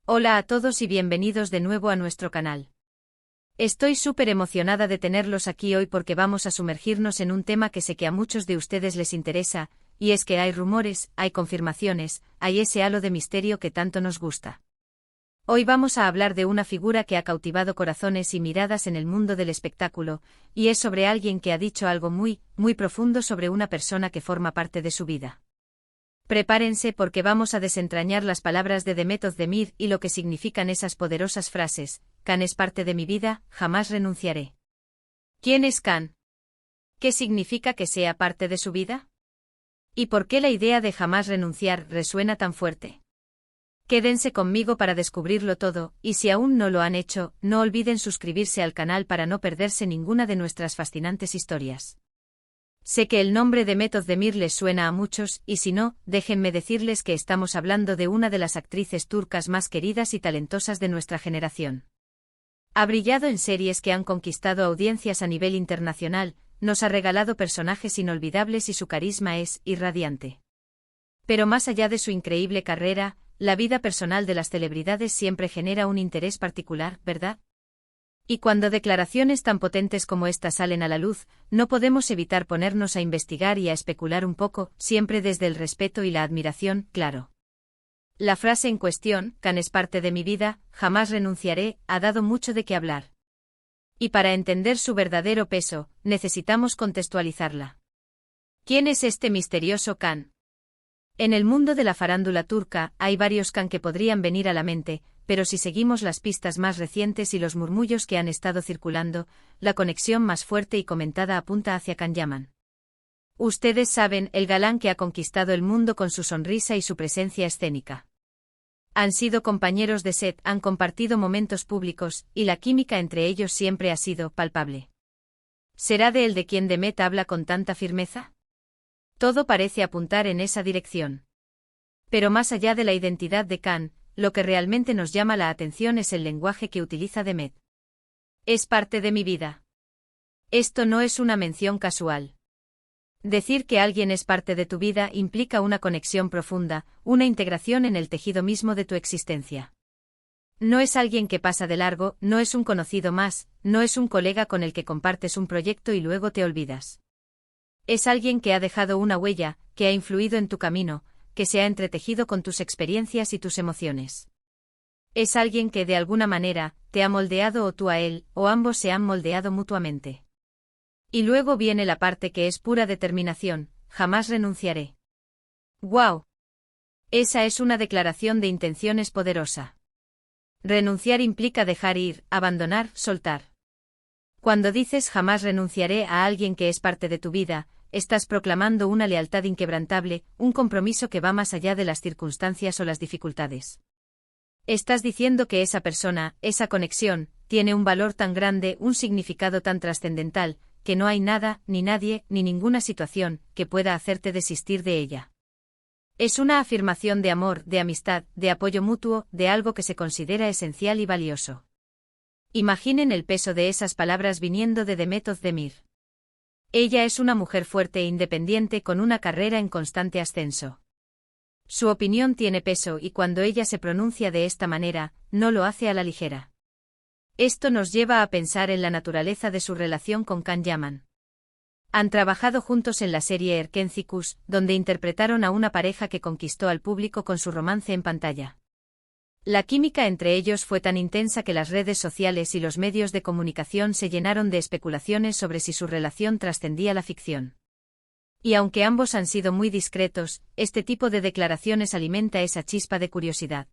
Hola a todos y bienvenidos de nuevo a nuestro canal. Estoy súper emocionada de tenerlos aquí hoy porque vamos a sumergirnos en un tema que sé que a muchos de ustedes les interesa, y es que hay rumores, hay confirmaciones, hay ese halo de misterio que tanto nos gusta. Hoy vamos a hablar de una figura que ha cautivado corazones y miradas en el mundo del espectáculo, y es sobre alguien que ha dicho algo muy, muy profundo sobre una persona que forma parte de su vida. Prepárense porque vamos a desentrañar las palabras de Demet Özdemir y lo que significan esas poderosas frases: Can es parte de mi vida, jamás renunciaré. ¿Quién es Can? ¿Qué significa que sea parte de su vida? ¿Y por qué la idea de jamás renunciar resuena tan fuerte? Quédense conmigo para descubrirlo todo, y si aún no lo han hecho, no olviden suscribirse al canal para no perderse ninguna de nuestras fascinantes historias. Sé que el nombre de Demet Özdemir les suena a muchos, y si no, déjenme decirles que estamos hablando de una de las actrices turcas más queridas y talentosas de nuestra generación. Ha brillado en series que han conquistado audiencias a nivel internacional, nos ha regalado personajes inolvidables y su carisma es irradiante. Pero más allá de su increíble carrera, la vida personal de las celebridades siempre genera un interés particular, ¿verdad? Y cuando declaraciones tan potentes como esta salen a la luz, no podemos evitar ponernos a investigar y a especular un poco, siempre desde el respeto y la admiración, claro. La frase en cuestión, Can es parte de mi vida, jamás renunciaré, ha dado mucho de qué hablar. Y para entender su verdadero peso, necesitamos contextualizarla. ¿Quién es este misterioso Can? En el mundo de la farándula turca, hay varios Can que podrían venir a la mente, pero si seguimos las pistas más recientes y los murmullos que han estado circulando, la conexión más fuerte y comentada apunta hacia Can Yaman. Ustedes saben, el galán que ha conquistado el mundo con su sonrisa y su presencia escénica. Han sido compañeros de set, han compartido momentos públicos, y la química entre ellos siempre ha sido palpable. ¿Será de él de quien Demet habla con tanta firmeza? Todo parece apuntar en esa dirección. Pero más allá de la identidad de Can, lo que realmente nos llama la atención es el lenguaje que utiliza Demet. Es parte de mi vida. Esto no es una mención casual. Decir que alguien es parte de tu vida implica una conexión profunda, una integración en el tejido mismo de tu existencia. No es alguien que pasa de largo, no es un conocido más, no es un colega con el que compartes un proyecto y luego te olvidas. Es alguien que ha dejado una huella, que ha influido en tu camino, que se ha entretejido con tus experiencias y tus emociones. Es alguien que de alguna manera, te ha moldeado o tú a él, o ambos se han moldeado mutuamente. Y luego viene la parte que es pura determinación: jamás renunciaré. ¡Guau! Esa es una declaración de intenciones poderosa. Renunciar implica dejar ir, abandonar, soltar. Cuando dices jamás renunciaré a alguien que es parte de tu vida, estás proclamando una lealtad inquebrantable, un compromiso que va más allá de las circunstancias o las dificultades. Estás diciendo que esa persona, esa conexión, tiene un valor tan grande, un significado tan trascendental, que no hay nada, ni nadie, ni ninguna situación, que pueda hacerte desistir de ella. Es una afirmación de amor, de amistad, de apoyo mutuo, de algo que se considera esencial y valioso. Imaginen el peso de esas palabras viniendo de Demet Özdemir. Ella es una mujer fuerte e independiente con una carrera en constante ascenso. Su opinión tiene peso y cuando ella se pronuncia de esta manera, no lo hace a la ligera. Esto nos lleva a pensar en la naturaleza de su relación con Can Yaman. Han trabajado juntos en la serie Erkencikus, donde interpretaron a una pareja que conquistó al público con su romance en pantalla. La química entre ellos fue tan intensa que las redes sociales y los medios de comunicación se llenaron de especulaciones sobre si su relación trascendía la ficción. Y aunque ambos han sido muy discretos, este tipo de declaraciones alimenta esa chispa de curiosidad.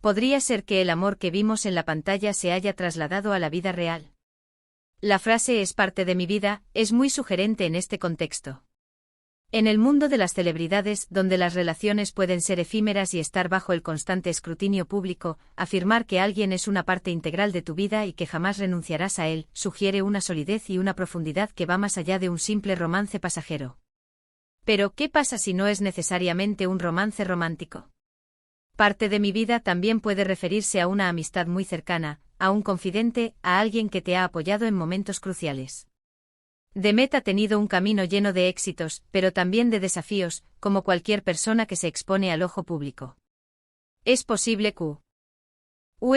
¿Podría ser que el amor que vimos en la pantalla se haya trasladado a la vida real? La frase es parte de mi vida es muy sugerente en este contexto. En el mundo de las celebridades, donde las relaciones pueden ser efímeras y estar bajo el constante escrutinio público, afirmar que alguien es una parte integral de tu vida y que jamás renunciarás a él, sugiere una solidez y una profundidad que va más allá de un simple romance pasajero. Pero, ¿qué pasa si no es necesariamente un romance romántico? Parte de mi vida también puede referirse a una amistad muy cercana, a un confidente, a alguien que te ha apoyado en momentos cruciales. Demet ha tenido un camino lleno de éxitos, pero también de desafíos, como cualquier persona que se expone al ojo público. Es posible que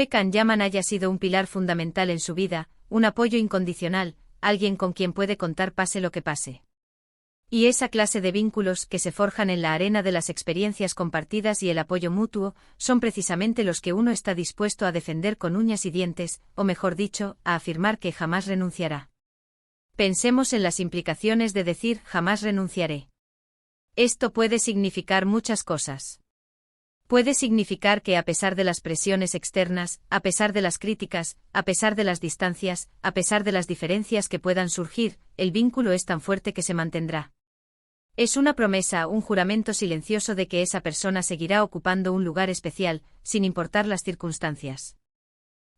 Can Yaman haya sido un pilar fundamental en su vida, un apoyo incondicional, alguien con quien puede contar pase lo que pase. Y esa clase de vínculos que se forjan en la arena de las experiencias compartidas y el apoyo mutuo, son precisamente los que uno está dispuesto a defender con uñas y dientes, o mejor dicho, a afirmar que jamás renunciará. Pensemos en las implicaciones de decir jamás renunciaré. Esto puede significar muchas cosas. Puede significar que a pesar de las presiones externas, a pesar de las críticas, a pesar de las distancias, a pesar de las diferencias que puedan surgir, el vínculo es tan fuerte que se mantendrá. Es una promesa, un juramento silencioso de que esa persona seguirá ocupando un lugar especial, sin importar las circunstancias.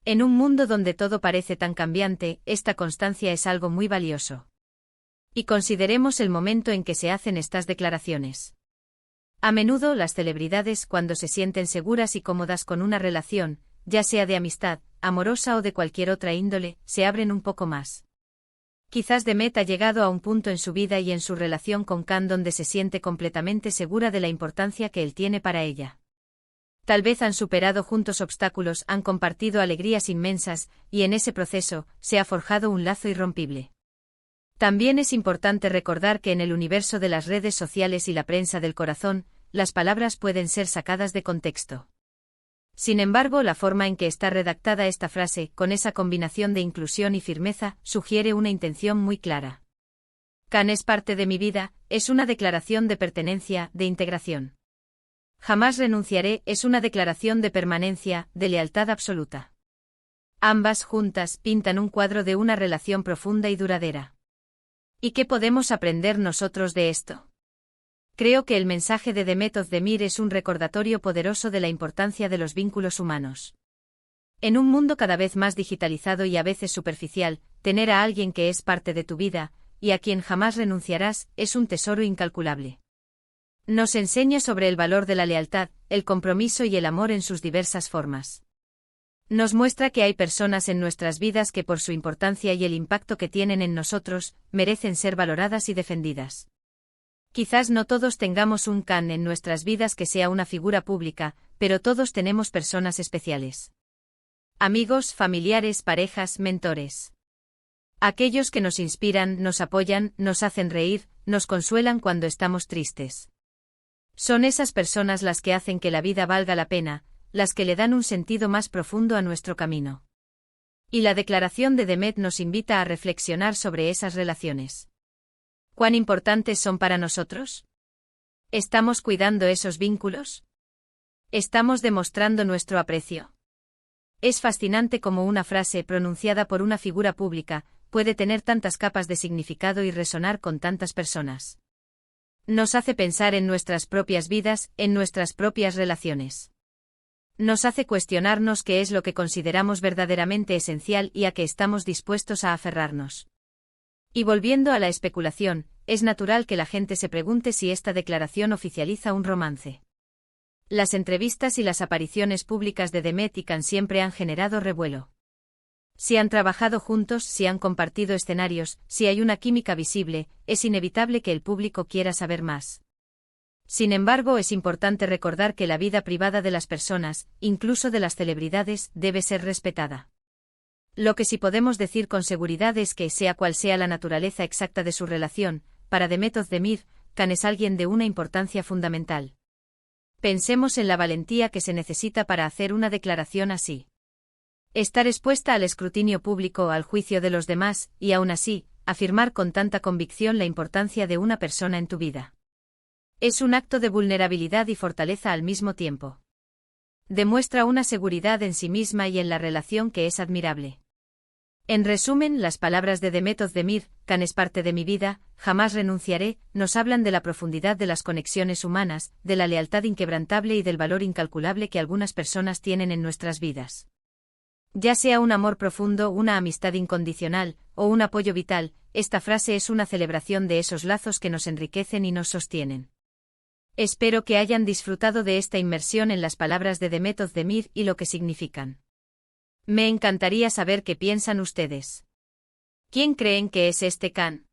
En un mundo donde todo parece tan cambiante, esta constancia es algo muy valioso. Y consideremos el momento en que se hacen estas declaraciones. A menudo las celebridades, cuando se sienten seguras y cómodas con una relación, ya sea de amistad, amorosa o de cualquier otra índole, se abren un poco más. Quizás Demet ha llegado a un punto en su vida y en su relación con Can donde se siente completamente segura de la importancia que él tiene para ella. Tal vez han superado juntos obstáculos, han compartido alegrías inmensas, y en ese proceso, se ha forjado un lazo irrompible. También es importante recordar que en el universo de las redes sociales y la prensa del corazón, las palabras pueden ser sacadas de contexto. Sin embargo, la forma en que está redactada esta frase, con esa combinación de inclusión y firmeza, sugiere una intención muy clara. Can es parte de mi vida, es una declaración de pertenencia, de integración. Jamás renunciaré es una declaración de permanencia, de lealtad absoluta. Ambas juntas pintan un cuadro de una relación profunda y duradera. ¿Y qué podemos aprender nosotros de esto? Creo que el mensaje de Demet Özdemir es un recordatorio poderoso de la importancia de los vínculos humanos. En un mundo cada vez más digitalizado y a veces superficial, tener a alguien que es parte de tu vida, y a quien jamás renunciarás, es un tesoro incalculable. Nos enseña sobre el valor de la lealtad, el compromiso y el amor en sus diversas formas. Nos muestra que hay personas en nuestras vidas que por su importancia y el impacto que tienen en nosotros, merecen ser valoradas y defendidas. Quizás no todos tengamos un Can en nuestras vidas que sea una figura pública, pero todos tenemos personas especiales. Amigos, familiares, parejas, mentores. Aquellos que nos inspiran, nos apoyan, nos hacen reír, nos consuelan cuando estamos tristes. Son esas personas las que hacen que la vida valga la pena, las que le dan un sentido más profundo a nuestro camino. Y la declaración de Demet nos invita a reflexionar sobre esas relaciones. ¿Cuán importantes son para nosotros? ¿Estamos cuidando esos vínculos? ¿Estamos demostrando nuestro aprecio? Es fascinante cómo una frase pronunciada por una figura pública puede tener tantas capas de significado y resonar con tantas personas. Nos hace pensar en nuestras propias vidas, en nuestras propias relaciones. Nos hace cuestionarnos qué es lo que consideramos verdaderamente esencial y a qué estamos dispuestos a aferrarnos. Y volviendo a la especulación, es natural que la gente se pregunte si esta declaración oficializa un romance. Las entrevistas y las apariciones públicas de Demet y Can siempre han generado revuelo. Si han trabajado juntos, si han compartido escenarios, si hay una química visible, es inevitable que el público quiera saber más. Sin embargo, es importante recordar que la vida privada de las personas, incluso de las celebridades, debe ser respetada. Lo que sí podemos decir con seguridad es que, sea cual sea la naturaleza exacta de su relación, para Demet Özdemir, Can es alguien de una importancia fundamental. Pensemos en la valentía que se necesita para hacer una declaración así. Estar expuesta al escrutinio público, al juicio de los demás, y aún así, afirmar con tanta convicción la importancia de una persona en tu vida. Es un acto de vulnerabilidad y fortaleza al mismo tiempo. Demuestra una seguridad en sí misma y en la relación que es admirable. En resumen, las palabras de Demet Özdemir, Can es parte de mi vida, jamás renunciaré, nos hablan de la profundidad de las conexiones humanas, de la lealtad inquebrantable y del valor incalculable que algunas personas tienen en nuestras vidas. Ya sea un amor profundo, una amistad incondicional, o un apoyo vital, esta frase es una celebración de esos lazos que nos enriquecen y nos sostienen. Espero que hayan disfrutado de esta inmersión en las palabras de Demet Özdemir y lo que significan. Me encantaría saber qué piensan ustedes. ¿Quién creen que es este Can?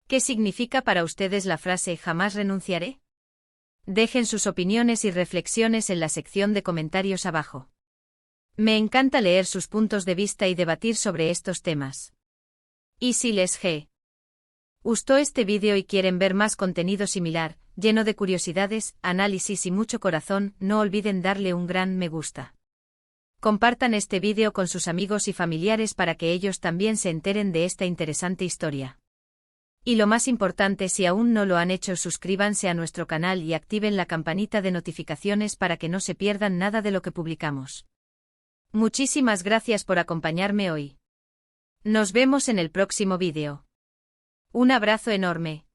¿Qué significa para ustedes la frase jamás renunciaré? Dejen sus opiniones y reflexiones en la sección de comentarios abajo. Me encanta leer sus puntos de vista y debatir sobre estos temas. Y si les gustó este vídeo y quieren ver más contenido similar, lleno de curiosidades, análisis y mucho corazón, no olviden darle un gran me gusta. Compartan este vídeo con sus amigos y familiares para que ellos también se enteren de esta interesante historia. Y lo más importante, si aún no lo han hecho, suscríbanse a nuestro canal y activen la campanita de notificaciones para que no se pierdan nada de lo que publicamos. Muchísimas gracias por acompañarme hoy. Nos vemos en el próximo vídeo. Un abrazo enorme.